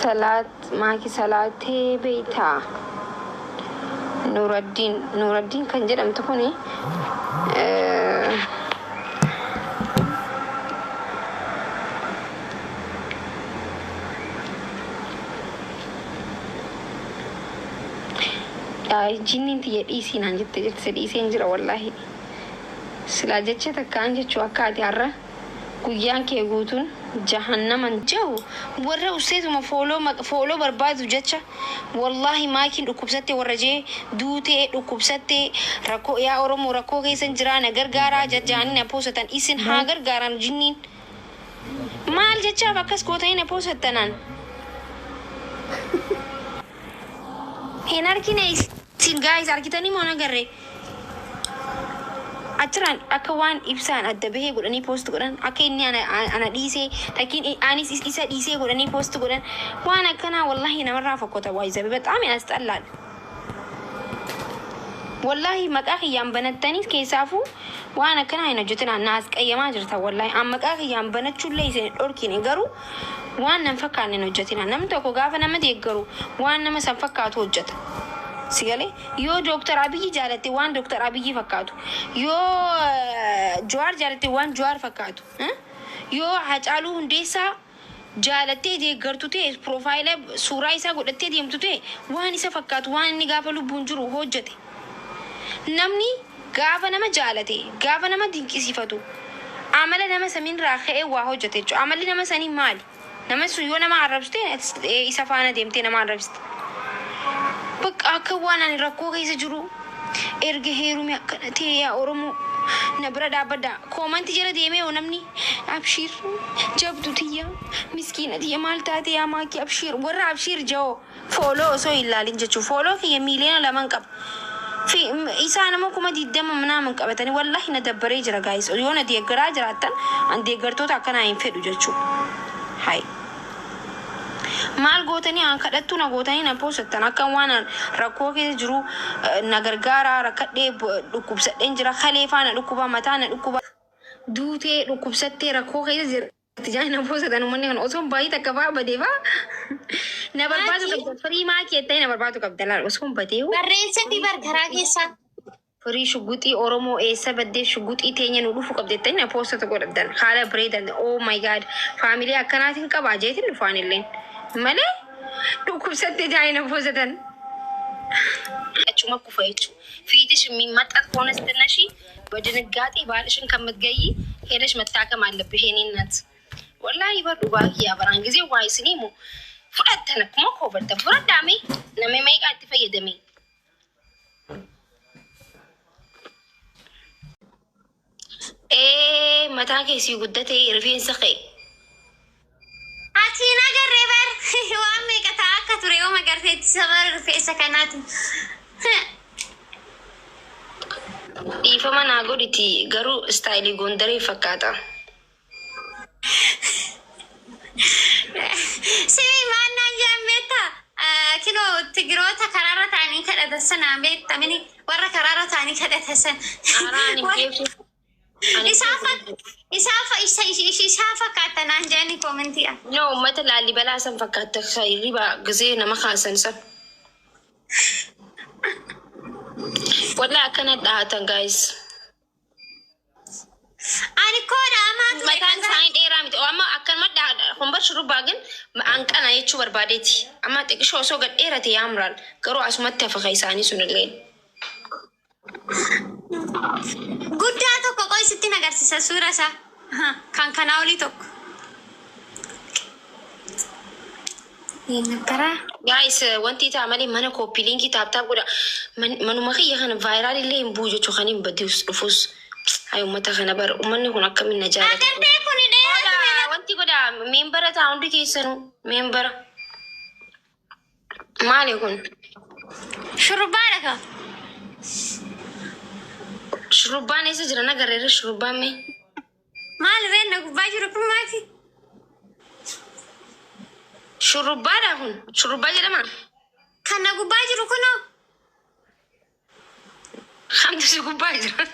صلاة معك صلاة بيتا نور الدين كان جرم تكوني جنين تيجي نانجي تجي سينجرا والله سلا جتشة كان جتشو أكاد يارا كويان كي يقولون جهنم جو ورا أستاذ ما فولو برباد جتشة والله ما كين ركوبستي ورجع دوتي ركوبستي ركو يا أورم وركو كي سنجرا نجر جارا جاني نبوستان إسن هاجر جاران جنين مال جتشة فكس كوتين نبوستانان هنا كنا sin guys arkitanii moo nagarre achiraan akka waan ibsaan adda bahee godhanii post godhan akka inni ana dhiisee takiin anis isa dhiisee godhanii post godhan waan akkanaa wallahi namarraa fakkota waayizabe በጣም ያስጠላል wallahi maqaa kiyyaan banattaniis keessaafu waan akkanaa hin hojjetinaa naas qayyamaa jirta wallahi amma maqaa kiyyaan banachuullee isin dhorkine garuu waan nan fakkaanne hin hojjetinaa namni tokko gaafa nama deeggaru waan nama san fakkaatu hojjeta سيالي يو دكتور أبيجي جالتي وان دكتور أبيجي فكاتو يو جوار جالتي وان جوار فكاتو يو هجالو هندسة جالتي دي غرتو تي بروفايل صورة إسا قلتي دي يمتو تي وان إسا فكاتو وان نقابلو بونجرو هوجتي نمني غافا نما جالتي غافا نما دينكي صفتو عمل نما سمين راخي وهوجتي عمل نما سنين مالي نما سيو نما عربستي إسا فانا ديمتي نما عربستي بق أكوانا نركوه كيس جرو إرجع هيرومي أكنتي يا أورمو نبرة دابدا كومان تجرا ديمه ونمني أبشير جاب دوتيا مسكينة دي مالتا دي أماكي أبشير ورا أبشير جو فولو سو إلا لينجتشو فولو في يميلين لمن كب في إنسان ما كم دي دم منا من كبتني والله ندبري جرا جايز ويونا دي جراج راتن عندي جرتو تاكنا ينفيد وجتشو هاي maal gootanii aan kadhattu na gootanii na poosattan akka waan rakkoo keessa jiru na gargaara rakkadhee dhukkubsadheen jira kaleefaa na dhukkuba mataa na dhukkuba duutee dhukkubsattee rakkoo keessa jira tijaan na poosatan uummanni kan osoo baay'ee takka fa'aa badee fa'aa na barbaadu qabda firii maakii ta'e na barbaadu qabda laal osoo badee barreessatti bargaraa keessaa firii shuguxii oromoo eessa baddee shuguxii teenya nu dhufu qabdettanii na poosata godhaddan haala bareedan oh my god faamilii akkanaatiin qabaa jeetiin dhufaan illeen malee dhukkubsatte jaayina boosatan achuma kufa jechu fiitish የሚመጣት ከሆነ ስትነሺ በድንጋጤ ባልሽን ከምትገይ ሄደሽ መታከም አለብሽ የኔ እናት ወላሂ በዱባይ ያበራን ጊዜ ዋይስኒ ሞ ፍራተነክሞ ኮበርተ ፍራዳሜ ነመመይ ቃት ፈየደሜ መታከ ሲጉደቴ ርፌን ሰኸ أتينا جربر وامي كتاعك تريو ما قرتي تسمر في سكنات إيفا ما ناقولتي قرو ستايلي غندري فكاتا سيمي ما نجام بيتا كيلو تجروتا كرارة تاني كده السنة بيتا مني ورا كرارة تاني كده السنة أراني بيوشي إسافة كاتنا جاني كومنتيا نو مثلا اللي بلا سن فكاتك خيري بقى جزينا ما خاسن سن ولا كانت دهاتن جايز أنا كورا ما مكان ساين إيرامي أما أكن ما ده هم بشرو باجن ما أنك أنا يشوف بربادتي أما تكشوا سوقت إيرتي يامرال كرو أسمت تفخيساني سنلين guddaa tokko qoy sitti nagarsiisa suura isaa kan kanaa olii tokko Nagara guys wanti ta'amali mana copy link taaptaa godha manuma kiyya kana viral illee hin buuju chokaniin badius dhufus ayo mata kana bar ummanni kun akkamin na jaara agartee kun dheeraa wanti godha membara taa hundi keessanu membara maali kun shurrubbaa dhaka shurubbaan eessa jira nagarreerra shurubbaan mee maal reenna gubbaa jiru kun maati shurubbaadha kun shurubbaa jedhama kana gubbaa jiru kunoo kamtu si gubbaa jira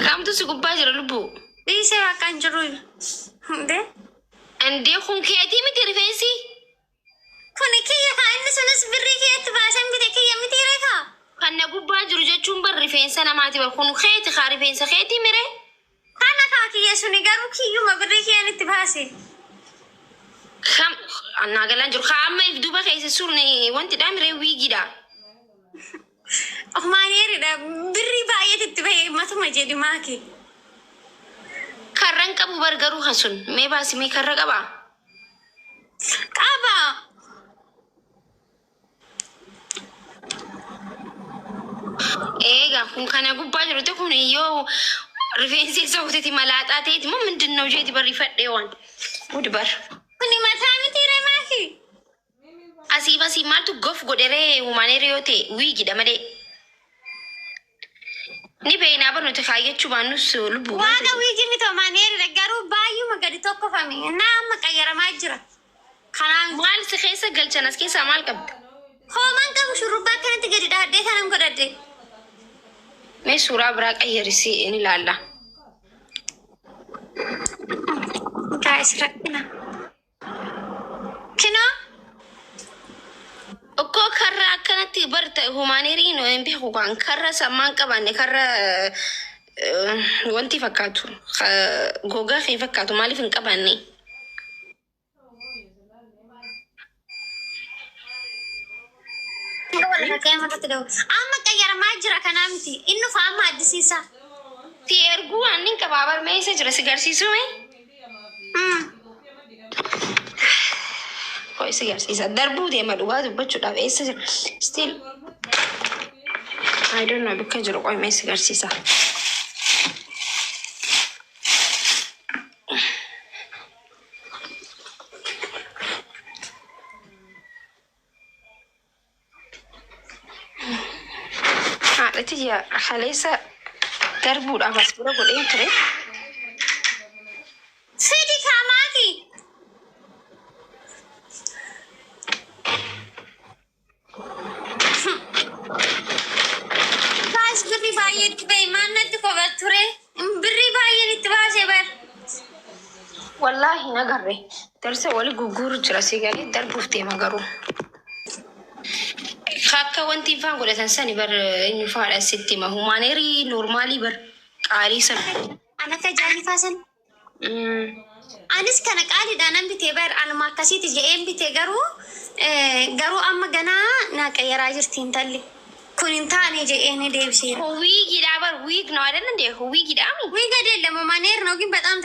kamtu si gubbaa jira lubbuu dhiisee akkan jiru de عندي خون كياتي متي رفيسي كوني كي خاين سنس بري كي تباسم بدك كي يمتي ريكا كان قبا جرجة شومبر رفيسة أنا ما تبغى خون خيتي خارفيسة خيتي مره كانا كاكي يسوني قالوا كي يوم بري كي يعني تباسي خم أنا قلنا جر خام ما يفدوبا خيسة سورني وانت دام روي كده ما نيري دا بري باية تتبهي ما ثم جدي ماكي كرن كابو برجرو حسن ما باسي ما كرر كابا كابا إيه كون كان قبا جرو تكون يو رفيسي صوتي ملاتا تيتي ما من دنو جيتي بريفت ديوان ودبر كوني ما تامي تيري ماكي asii maaltu gof godheree humaanee yoo ta'e wiigidha malee ni beeknaa barnoota kaayyachuu baannus lubbuu waaqa wiigi mito maaneeri garuu baay'uma gadi tokkofame nama qayyaramaa jira kanaan maal si keessa galchan as keessaa maal qabda hoomaan qabu shurrubbaa kanatti gadi dhaadhee kanan godhadhe mee suuraa biraa qayyarisi ni ilaalla gaa'is rakkina kinoo Okko karra akkanatti barta humaaneriin hin beeku kan karra sammaan qabanne karra wanti fakkaatu gogaa kee fakkaatu maaliif hin qabanne amma qayyaramaa jira kanaa miti inni faama addisiisa ti erguu annin qabaabar meessa jira si garsiisu mee Koi si garsiisa darbuu deema dhugaa dubbachuudhaaf eessa jira still I don't know bakka jiru qoi mee si garsiisa haadhati haleessa darbuudhaaf as bira godheen ture fidi kaamaati birri baay'ee itti bahe maannatti kophaa ture birri baay'een itti baasee bar wallaahi nagarre darsa wali gugguuru jira si galee darbuuf deema garuu akka wanti ifaan godhatan sani bar inni faadha sitti ma humaaneerii noormaalii bar qaalii san an akka jaalifaa san anis kana qaaliidhaan nan bitee bar anuma akkasiiti je'een bitee garuu amma ganaa naa qayyaraa jirti intalli kun hin taane je'een deebisee wiigidhaa bar wiig no አይደል እንዴ wiigidhaa wiig አይደለም ማኔር ነው ግን በጣም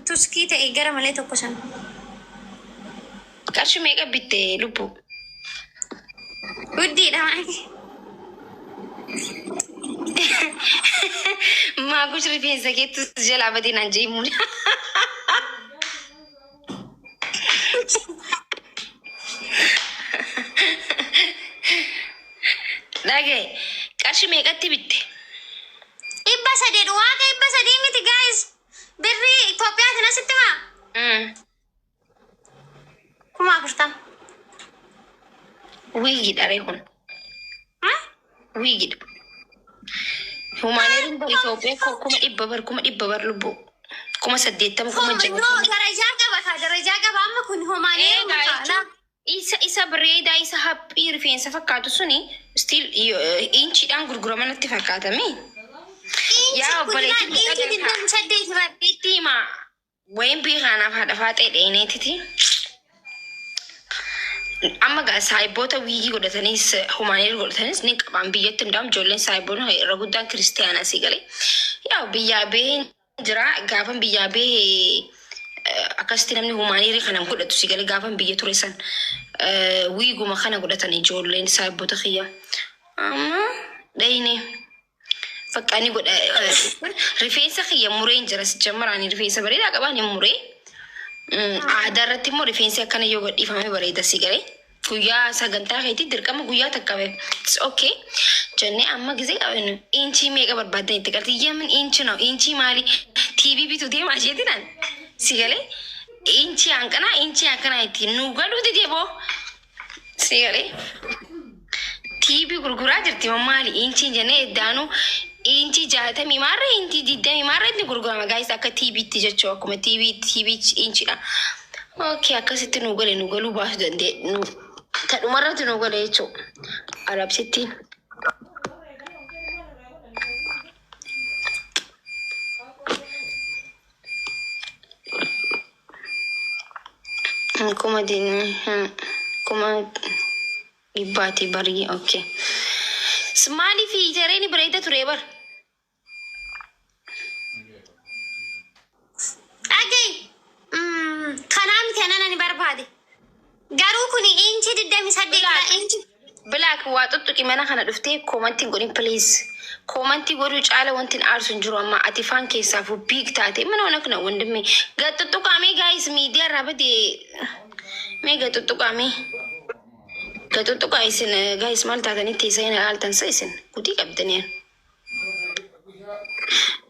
ቱስኪ ተገረ መለ ተቆሰን qarshi meeqa bitte lubbu ውዴ ዳማይ maagush rifeensa keetu jalaa badeen anjeemuun dhagee qarshi meeqatti bitte ibba sadii waaqa ibba sadii miti guys birri Itoophiyaatti nasitti maa kuma afurtam wiigidha reekun wiigidha humaaneeriin bar Itoophiyaa kuma dhibba bar lubbu kuma 80 kuma 60 darajaa qaba amma kun humaaneeriin isa bareedaa isa haphii rifeensa fakkaatu suni still inchiidhaan gurguraman natti fakkaatame yaa obboleetti himaa wayin beekanaaf haadha faaxee dheeneetiti amma gaa saayiboota wiigii godhatanis humaaneeri godhatanis ni qabaan biyyatti hundaam ijoolleen saayiboon irra guddaan kiristiyaanaa si galee yaa biyyaa baheen jira gaafan biyyaa bahee akkasitti namni humaaneeri kanan godhatu si galee gaafan biyya ture san wiiguma kana godhatan ijoolleen saayiboota kiyya amma dhayne fakkaani godha rifeensa kiyya mureen jira si jammaraani rifeensa bareedaa qabaan hin muree aadaa irratti immoo rifeensi akkana yoo gadhiifame bareeda si galee guyyaa sagantaa keetii dirqama guyyaa takkabe okay jennee amma gisee qabnu inchii meeqa barbaadan itti galti yemin inchi no inchi maali TV bitu deemaa jeetinaan si galee inchi hanqanaa itti nu galuuti deeboo si galee TV gurguraa jirti maali inchi jennee eddaanuu inchi 60 maarra inchi 20 maarra itti gurgurama gaayis akka TV itti jechuu akkuma TV inchidha اوكي اكستي نوغلو باش دندي نو تدو مرة نوغلي يتشو عرب ستين كوما دين كوما يباتي بري اوكي سمالي في جريني بريدة تريبر أجي خنام كنا نبربادي قالوا كوني إنتي ددامي صدق إنتي بلاك واتطوكي مانا خنا دفتي كومنتي قولين بليز كومنتي قولوا جعل وانتين ارسن جرو اما اتفان كيسافو بيك تاتي من هناك وندمي قطتوك عمي جايز ميديا رابدي مي قطتوك عمي قطتوك عيسن جايز مال تاتني تيسين الالتن سيسن كودي قبدنيا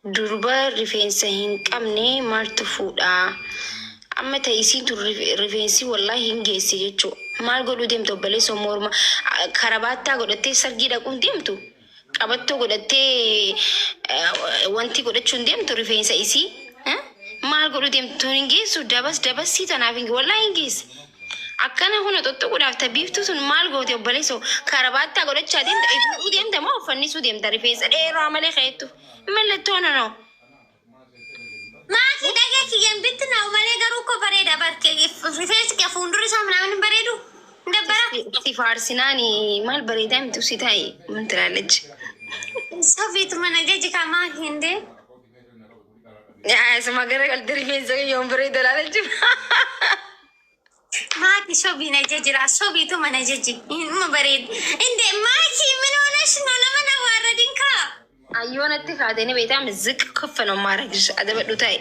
دربا رفين سهين كمني مرتفودا اما تايسي در رفينسي والله هنجيسي جيتشو maal godhu deemtu obboleessa morma karabaattaa godhattee sargii dhaquun deemtu qabattoo godhattee wanti godhachuun deemtu rifeensa isii maal godhu deemtu hin geessu dabasii tanaaf hin wallaa hin geesse akkana huna xoxxoquudhaaf tabiiftu sun maal goote obboleessa karabaattaa godhachaa deemta ifuu deemta moo uffannisuu deemta rifeensa dheeraa malee ka'ettu mallattoo nonoo. Maatii dhagee kiyyaan bitti na umalee garuu ko bareeda barkee rifeensi kee fuuldurri isaa minaamin bareedu dabbara. Si faarsinaani maal bareedaa miti usi taa'e min tilaallechi. Sofiitu mana jeji kamaa hinde. Sama gara galte rifeensa yoon bareeda laalechi. Maatii sobii na jejira sobiitu mana jeji ma bareedu. Inde maatii minoonesh no nama na warra dinkaa. Ayyoonatti kaatee ni beektaa ziq kaffanoo maara jirsa adaba dhutaa'e.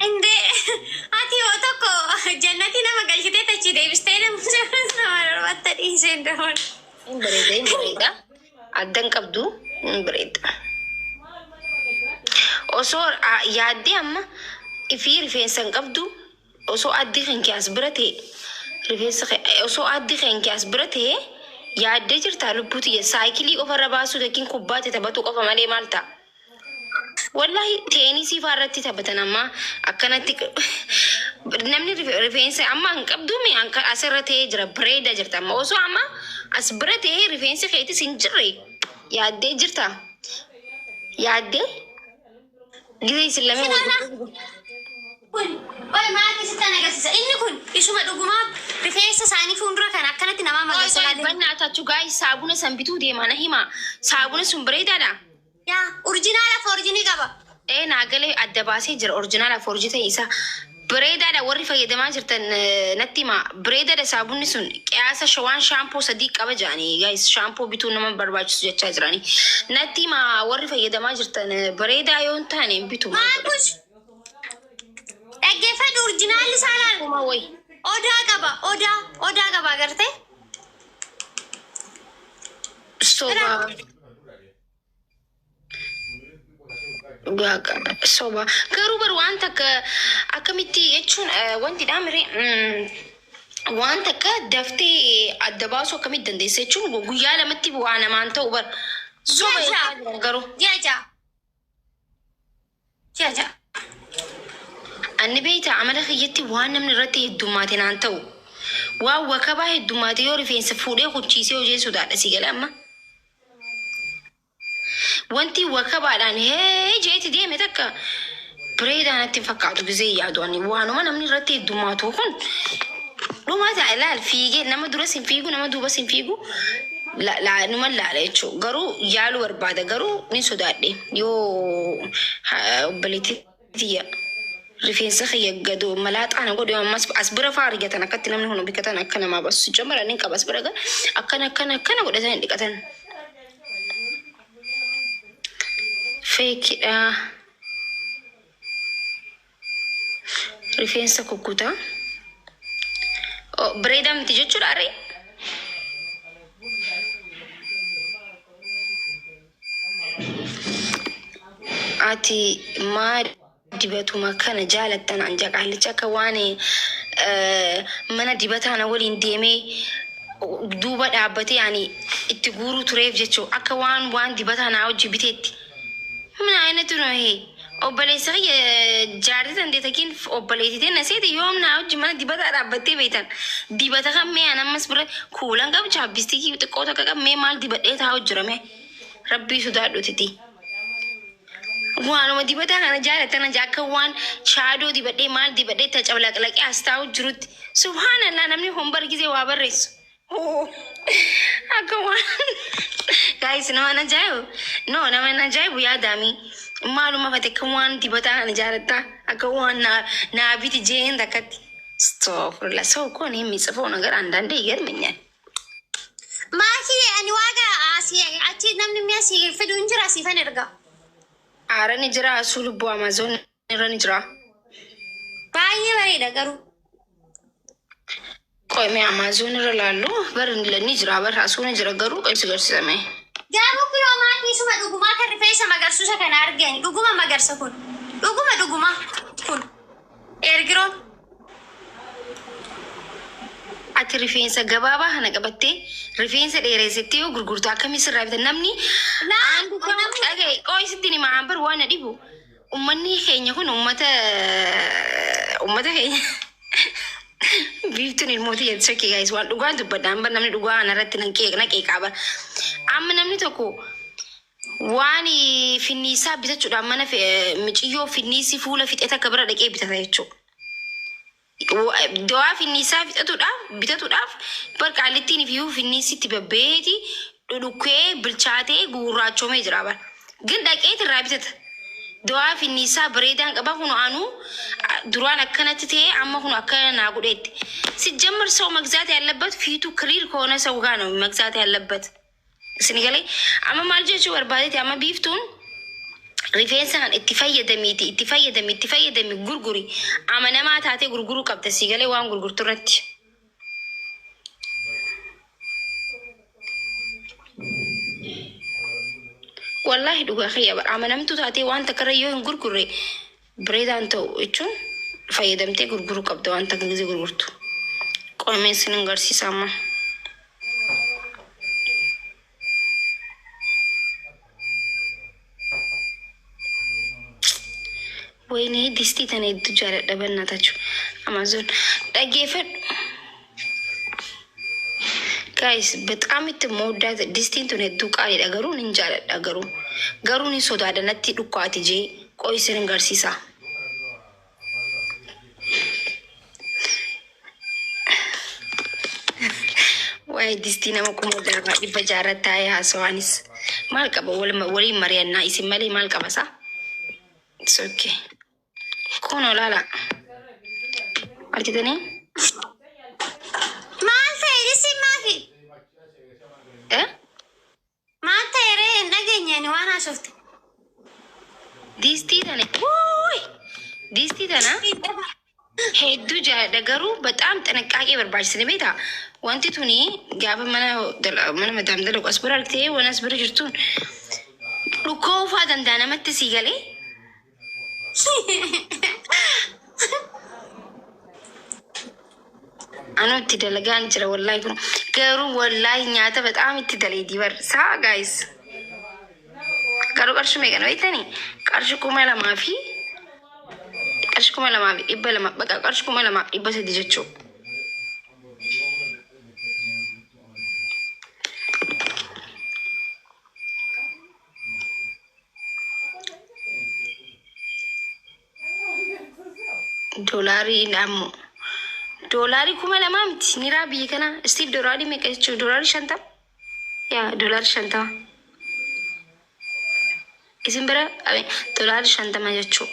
Inde ati yoo tokko jannati nama galchitee tachi deebistee nama darbatta dhiisee dahoon. Hin bareeda addan qabdu hin bareeda. Osoo yaaddee amma ifii rifeensa hin qabdu osoo addi kenkee as bira ta'e rifeensa osoo addi kenkee as bira ta'e yaaddee jirtaa lubbuuti saayikilii qofarra baasuu yookiin kubbaate taphatu qofa malee maal ta'a. Wallahi teenisii faarratti taphatan amma akkanatti namni rifeensa amma hin qabduumi asirra ta'ee jira bareeda jirta amma osoo amma as bira ta'ee rifeensi keetis hin jirre yaaddee jirta yaaddee gisee isin lamee kun ol maatii sitan agarsiisa inni kun isuma dhugumaa rifeensa isaanii fuuldura kan akkanatti nama magarsaa bannaa tachu gaayis saabuna san bituu deemaa na hima saabuna sun bareedaadha. yaa orjinaala forjinii qaba. Naagalee adda baasee jira orjinaala forjii ta'e isaa bareedaadha warri fayyadamaa jirtan natti hima bareedaadha saabunni sun qiyaasa shawaan shaampoo sadii qaba jedhanii gaayis shaampoo bituu nama barbaachisu jechaa jiranii natti hima warri fayyadamaa jirtan bareedaa yoo hin taane hin bitu. Maakush dhaggeeffadhu orjinaalli isaa laal odaa qaba agartee. Soba garuu bar waan takka akkamitti jechuun wanti dhaamire waan takka daftee adda baasuu akkamitti dandeessa jechuun guyyaa lamatti waa namaan ta'u bar soba garuu jaja anni beeyta amala kiyyatti waan namni irratti heddummaate naan ta'u waan wakabaa heddummaate yoo rifeensa fuudhee kuchiisee hojii sodaadha si gala amma. Wanti wakabaadhaan hee jeeti deeme takka bareedaanatti hin fakkaatu gisee yaadu ani waanuma namni irratti heddummaatu kun dhumaa ta'a ilaal fiigee nama duras hin fiigu nama duubas hin fiigu numa laala jechuudha garuu yaaluu barbaada garuu ni sodaadhe yoo obboleetti tiyya rifeensa kiyya gadoo malaaxaana godhe ammas as bira faa argatan akkatti namni hunu bikkatan akka namaa basu jamara ni qaba as bira gan akkana godhatan hin dhiqatan. Feekidha rifeensa kukkutaa bareedaa miti jechuudha aree ati maa dibatuma kana jaalattan anja qaallicha akka waan mana dibataana waliin deemee duuba dhaabbatee ani itti guuruu tureef jechuu akka waan dibataanaa hojii biteetti. Mana አይነቱ ነው ይሄ obboleessa jaartii dandeetakiin obboleettiin naseeti yoom naa hojii mana dibata dhaabbattee beektan dibata kan mee anammas bira kuulan qabu chaappistikii xiqqoo takka qammee maal dibadhee taa hojjirame rabbii sodaadhutiti. Waanuma dibata kana jaalatan akka waan shaadoo dibadhee maal dibadhee ta cablaqlaqee as taa'u jirutti subhaanallah namni hombar gisee waa barreessu. Akka waan guys nama na ajaa'ibu yaadami. Maaluma fate kan waan dibata kana jaalatta akka waan naabiti jeen takkatti. Astaghfirullah ሰው እኮ እኔ የሚጽፈው ነገር አንዳንዴ ይገርመኛል። ማኪ አኒ ዋጋ አቺ namni የሚያሲ ፍዱ እንጅራ ሲፈን እርጋ Aara ni jira asuu lubbuu Amaazon irra ni jira. baay'ee bareeda garuu. Qoomee Amaazon irra laallu bara ni jira bara asuu ni jira garuu qeessi garsiisame. Gaafa kuyoo maatii suma dhugumaa kan rifeensa magarsuusa kana argani dhuguma magarsa kun dhuguma kun ergiroon. Ati rifeensa gabaabaa kana qabattee rifeensa dheereessitee yoo gurgurtu akkamii sirraa bitan namni qoyisitti ni maambar waan dhibu ummanni keenya kun ummata keenya biiftuun ilmooti jedhu shakkii gaayis waan dhugaan dubbadhaan bar namni dhugaa irratti naqee qaba amma namni tokko waan finniisaa bitachuudhaan mana miciyyoo finniisii fuula fixee takka bira dhaqee bitata jechuudha. Dawaa finniisaa bitatuudhaaf barqaalittiin fi finniisitti babbeeti dhudhukkee bilchaatee gurraachomee jira bara. Gin dhaqeeti irraa bitata. Dawaa finniisaa bareedaan qaba kun aanu duraan akkanatti ta'ee amma kun akkana naa godheetti. Sijjammar ሰው መግዛት ያለበት ፊቱ ክሊር ከሆነ ሰው ጋር ነው መግዛት ያለበት። ስንገሌ አማ ማልጀቹ ወርባዴት አማ ቢፍቱን rifeensa kan itti fayyadami gurguri amanamaa taatee gurguruu qabda si galee waan gurgurtu irratti. Wallahi dhugaa kiyya bara amanamtu taatee waan takkarra yoo hin gurgurre bareedaan ta'u jechuun fayyadamtee gurguruu qabda waan takka gisee gurgurtu. Qoomeen sin agarsiisa amma. ወይኔ ዲስቲ ተነዱ ጃለደ በእናታችሁ አማዞን ዳጌፈን ጋይስ በጣም የምትወዳት ዲስቲን ተነዱ ቃል ነገሩን እንጃለ ገሩን ሶዳደነት ዱኳት ጄ ቆይስን ገርሲሳ ወይ ዲስቲ ነመቁሞ ደርባ ይበጃረታ ያሰዋኒስ ማልቀበ ወሊ መሪያና ይስመሌ ማልቀበሳ it's okay. Kono lala. Argitani? Maal isi maafi? Maal ta'ere nageenyani waan haasofte? Diistii tana hedduu jaadha garuu በጣም ጥንቃቄ barbaachisne beeta. Wanti tuni gaafa mana madaam dalagu as bira argitee waan as bira jirtuun dhukkoo ufaa danda'a namatti sii galee. Anu itti dalagaan jira wallahi kun garuu wallahi nyaata በጣም itti daleedii bar saa guys garuu qarshii meeqana beektanii qarshii 2,000 fi 2,200 baqa qarshii 2,300 jechuu doolarii 2,000 miti niraa biyya kana Steve doolarii meeqa jechuu doolarii 50 yaa doolarii 50 isin bira doolarii 50 jechuu